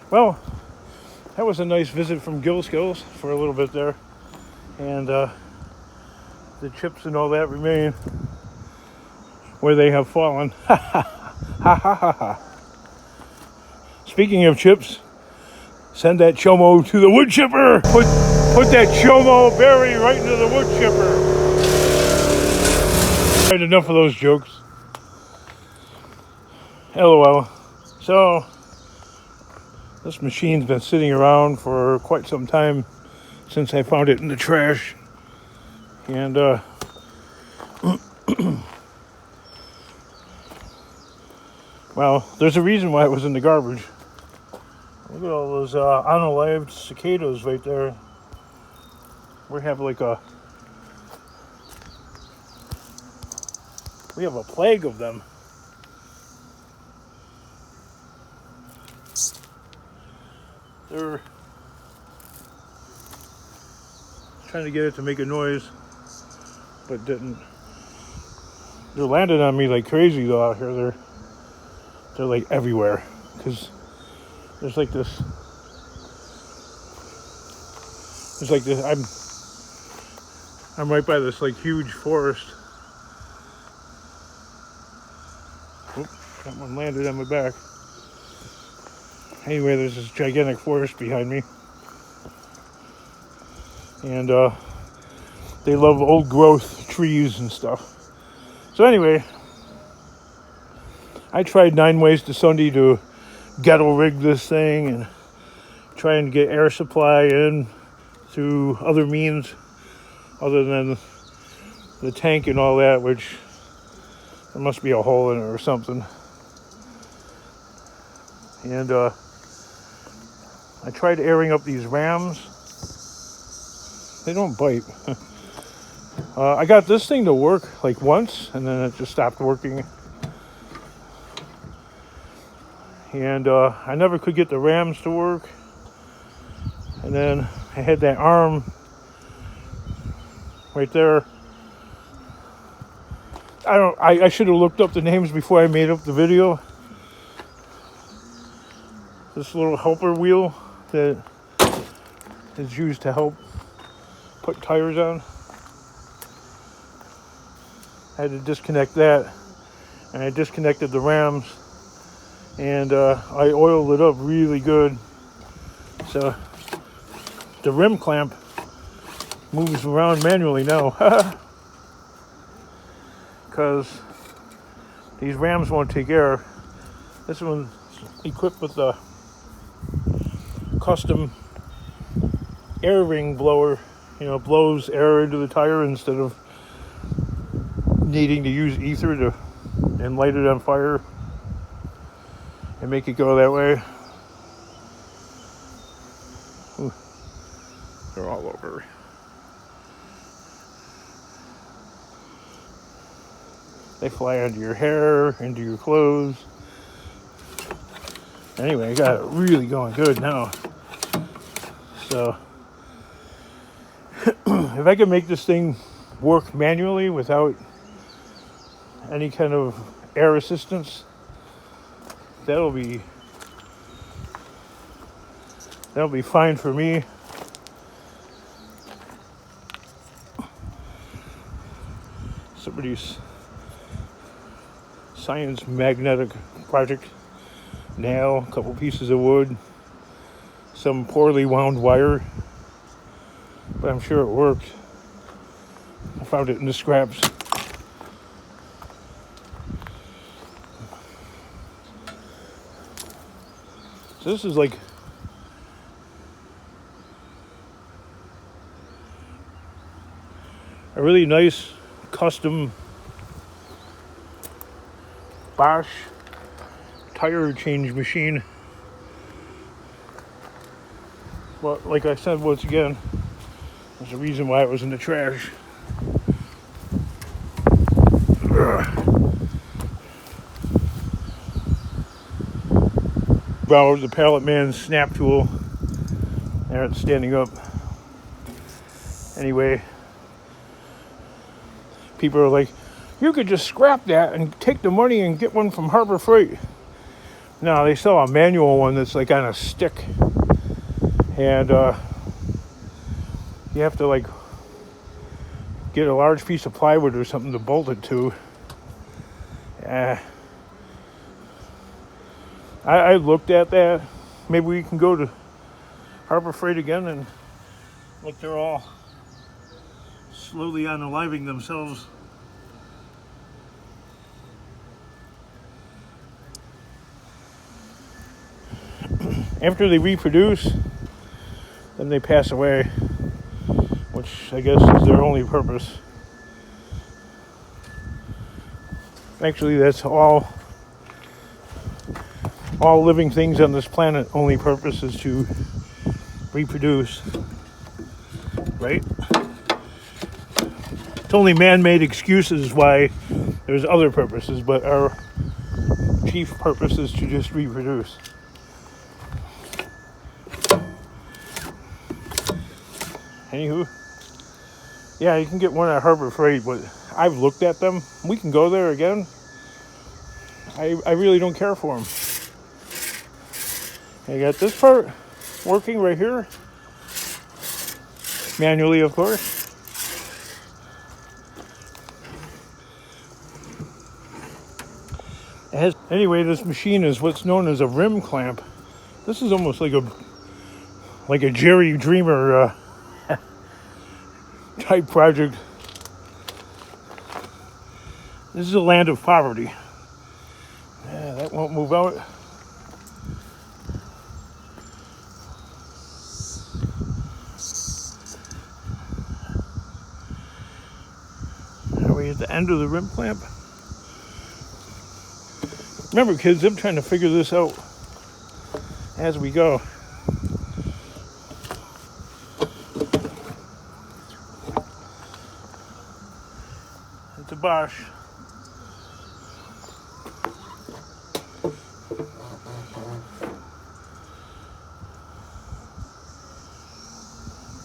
Well, that was a nice visit from Gill Skills for a little bit there. And the chips and all that remain where they have fallen. Ha ha ha ha ha. Speaking of chips, send that chomo to the wood chipper. Put that chomo berry right into the wood chipper. Right, enough of those jokes. LOL. So, this machine's been sitting around for quite some time since I found it in the trash. And, well, there's a reason why it was in the garbage. Look at all those unalived cicadas right there. We have a plague of them. They're trying to get it to make a noise, but didn't. They're landing on me like crazy though out here. They're like everywhere because there's like this. I'm right by this like huge forest. Oop, that one landed on my back. Anyway, there's this gigantic forest behind me. And they love old growth trees and stuff. So anyway, I tried 9 ways to Sunday to ghetto rig this thing and try and get air supply in through other means other than the tank and all that, which there must be a hole in it or something. And I tried airing up these rams. They don't bite. I got this thing to work like once, and then it just stopped working. And I never could get the rams to work. And then I had that arm right there. I should have looked up the names before I made up the video. This little helper wheel that is used to help put tires on. I had to disconnect that, and I disconnected the rams, and I oiled it up really good. So the rim clamp moves around manually now, because these rams won't take air. This one's equipped with the custom air ring blower, blows air into the tire instead of needing to use ether and light it on fire and make it go that way. Ooh, they're all over. They fly under your hair, into your clothes. Anyway, I got it really going good now. So, if I can make this thing work manually without any kind of air assistance, that'll be fine for me. Somebody's science magnetic project. Nail, a couple pieces of wood, some poorly wound wire, but I'm sure it worked. I found it in the scraps. So this is like a really nice custom Bosch tire change machine. But like I said, once again, there's a reason why it was in the trash. Borrowed the pallet man's snap tool. There it's standing up. Anyway, people are like, you could just scrap that and take the money and get one from Harbor Freight. No, they sell a manual one that's like on a stick, and you have to like get a large piece of plywood or something to bolt it to. I looked at that. Maybe we can go to Harbor Freight again and look. They're all slowly unaliving themselves. After they reproduce, then they pass away, which I guess is their only purpose. Actually, that's all living things on this planet only purpose is to reproduce, right? It's only man-made excuses why there's other purposes, but our chief purpose is to just reproduce. Anywho, yeah, you can get one at Harbor Freight, but I've looked at them. We can go there again. I really don't care for them. I got this part working right here. Manually, of course. Anyway, this machine is what's known as a rim clamp. This is almost like a Jerry Dreamer type project. This is a land of poverty. Yeah, that won't move out. Are we at the end of the rim clamp? Remember, kids, I'm trying to figure this out as we go. It's a Bosch.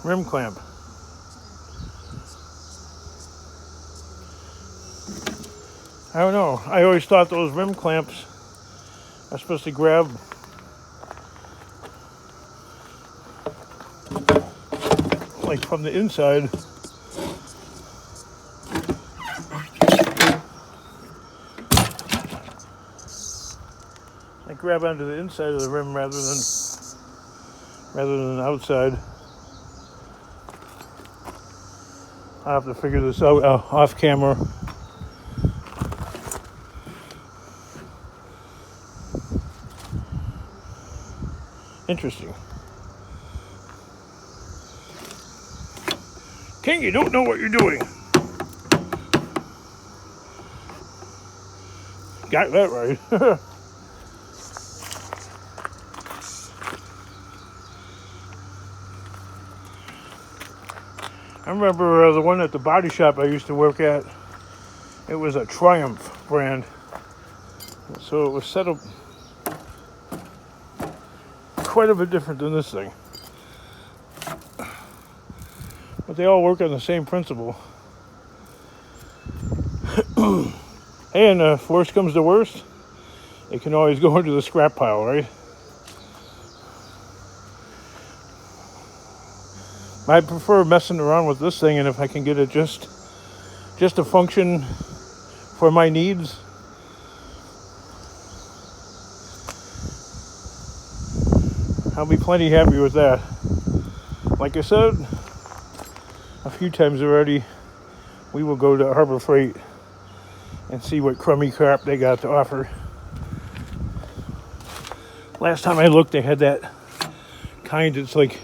Rim clamp. I don't know. I always thought those rim clamps are supposed to grab like from the inside. Like grab onto the inside of the rim rather than outside. I'll have to figure this out off camera. Interesting. King, you don't know what you're doing. Got that right. I remember the one at the body shop I used to work at. It was a Triumph brand. So it was set up quite a bit different than this thing. But they all work on the same principle. Hey, and if worst comes to worst, it can always go into the scrap pile, right? I prefer messing around with this thing, and if I can get it just to function for my needs, I'll be plenty happy with that. Like I said a few times already, we will go to Harbor Freight and see what crummy crap they got to offer. Last time I looked, they had that kind that's like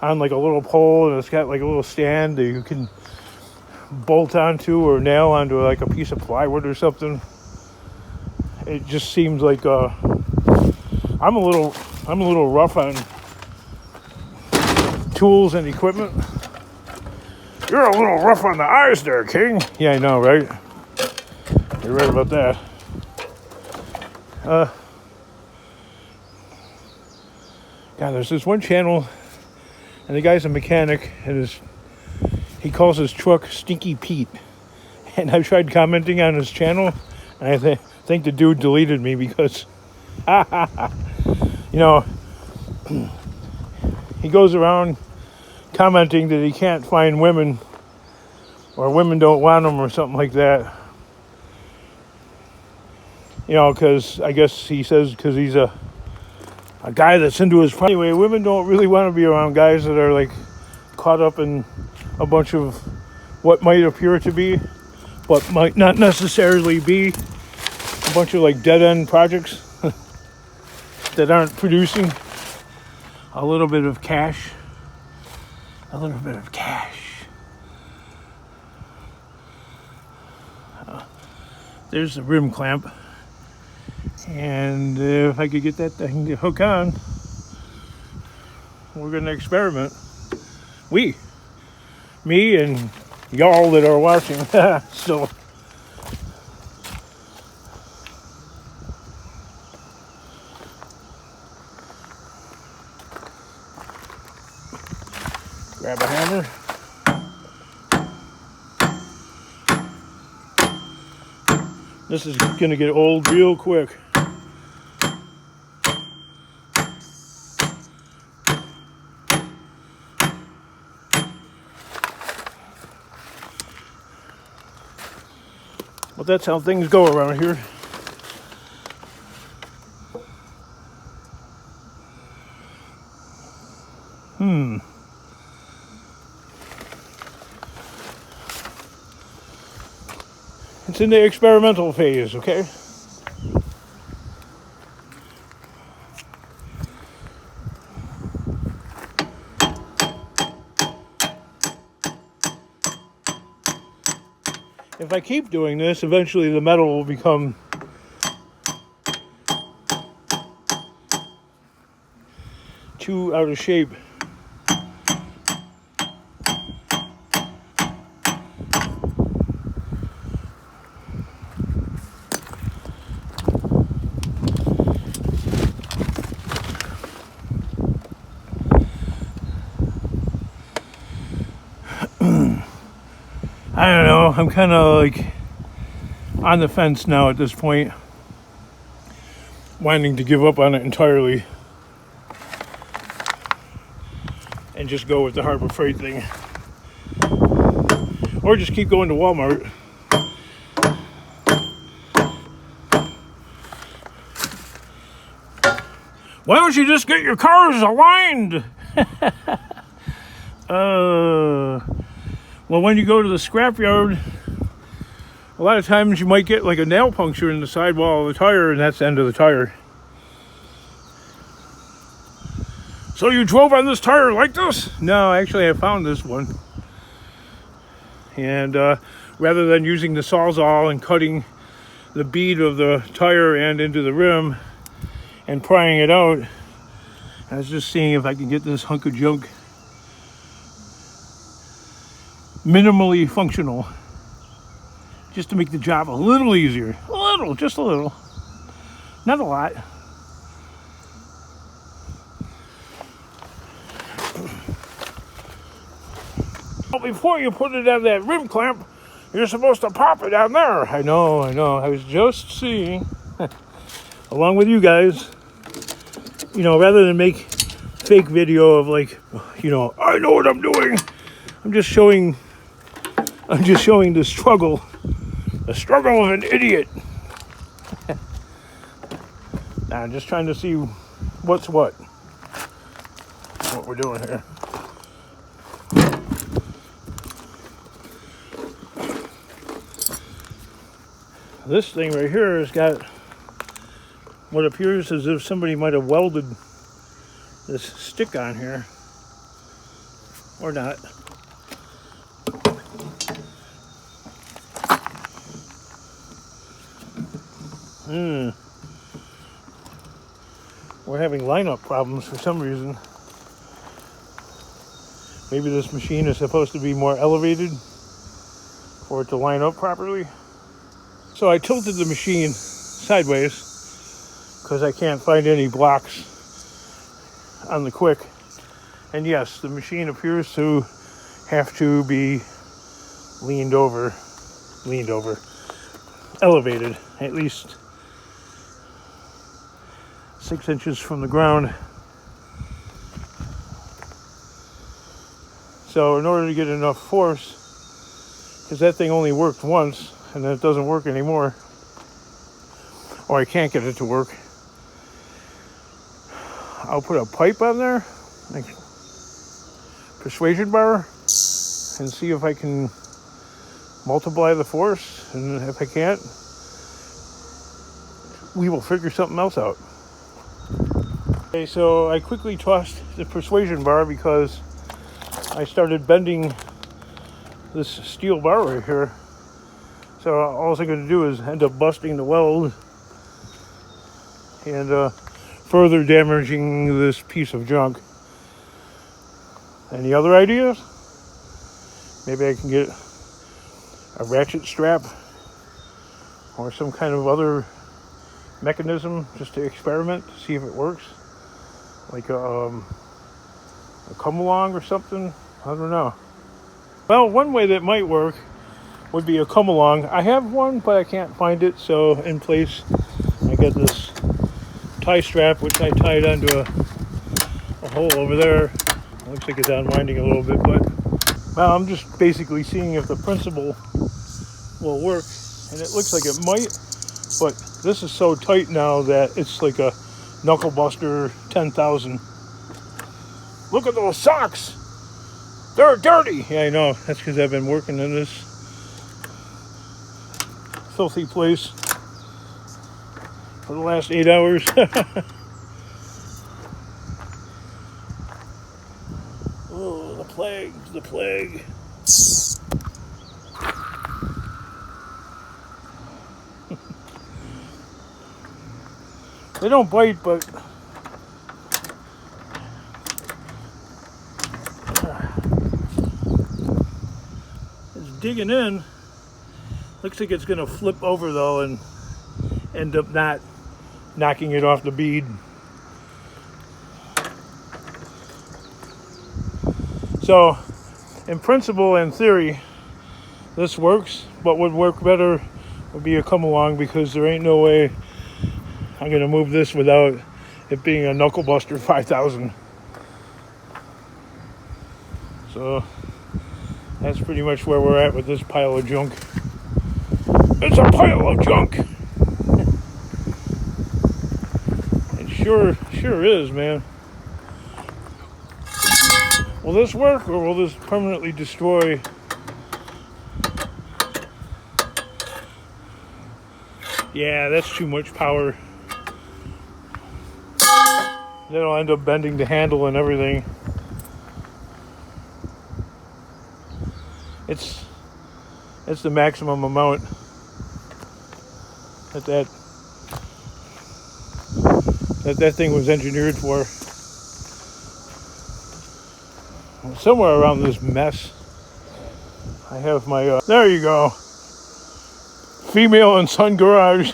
on like a little pole, and it's got like a little stand that you can bolt onto or nail onto like a piece of plywood or something. It just seems like I'm a little rough on tools and equipment. You're a little rough on the eyes there, King. Yeah, I know, right? You're right about that. God, there's this one channel, and the guy's a mechanic, and he calls his truck Stinky Pete. And I've tried commenting on his channel, and I think the dude deleted me because You know, he goes around commenting that he can't find women, or women don't want him, or something like that. You know, because I guess he says because he's a guy that's into his... Anyway, women don't really want to be around guys that are like caught up in a bunch of what might appear to be, but might not necessarily be, a bunch of like dead-end projects that aren't producing a little bit of cash. A little bit of cash. There's the rim clamp. And if I could get that thing to hook on, we're going to experiment. Me and y'all that are watching. So, grab a hammer. This is going to get old real quick. But that's how things go around here. It's in the experimental phase, okay? If I keep doing this, eventually the metal will become too out of shape. I don't know, I'm kind of like on the fence now at this point, wanting to give up on it entirely and just go with the Harbor Freight thing, or just keep going to Walmart. Why don't you just get your cars aligned? Well, when you go to the scrapyard, a lot of times you might get like a nail puncture in the sidewall of the tire, and that's the end of the tire. So you drove on this tire like this? No, actually I found this one. And rather than using the Sawzall and cutting the bead of the tire and into the rim and prying it out, I was just seeing if I can get this hunk of junk minimally functional, just to make the job a little easier. A little, just a little. Not a lot. Well, before you put it on that rim clamp, you're supposed to pop it on there. I know. I was just seeing, along with you guys, you know, rather than make fake video of like, you know, I know what I'm doing. I'm just showing the struggle of an idiot. Nah, I'm just trying to see what we're doing here. This thing right here has got what appears as if somebody might have welded this stick on here, or not. We're having lineup problems for some reason. Maybe this machine is supposed to be more elevated for it to line up properly. So I tilted the machine sideways because I can't find any blocks on the quick. And yes, the machine appears to have to be leaned over, elevated, at least 6 inches from the ground. So in order to get enough force, because that thing only worked once and then it doesn't work anymore, or I can't get it to work, I'll put a pipe on there, like persuasion bar, and see if I can multiply the force. And if I can't, we will figure something else out. Okay, so I quickly tossed the persuasion bar because I started bending this steel bar right here. So all I'm going to do is end up busting the weld and further damaging this piece of junk. Any other ideas? Maybe I can get a ratchet strap or some kind of other mechanism just to experiment to see if it works, like a come along or something. I don't know. Well, one way that might work would be a come along. I have one, but I can't find it. So in place, I got this tie strap, which I tied onto a hole over there. Looks like it's unwinding a little bit, but well, I'm just basically seeing if the principle will work, and it looks like it might. But this is so tight now that it's like a knuckle buster 10,000. Look at those socks. They're dirty. Yeah, I know. That's because I've been working in this filthy place for the last 8 hours. Oh, the plague, the plague. They don't bite, but it's digging in. Looks like it's going to flip over though and end up not knocking it off the bead. So in principle and theory this works, but would work better would be a come along, because there ain't no way I'm going to move this without it being a knuckle buster 5,000. So that's pretty much where we're at with this pile of junk. It's a pile of junk. It sure is, man. Will this work, or will this permanently destroy? Yeah, that's too much power. Then I'll end up bending the handle and everything. It's the maximum amount that thing was engineered for. Somewhere around this mess, I have my. There you go. Female and son garage.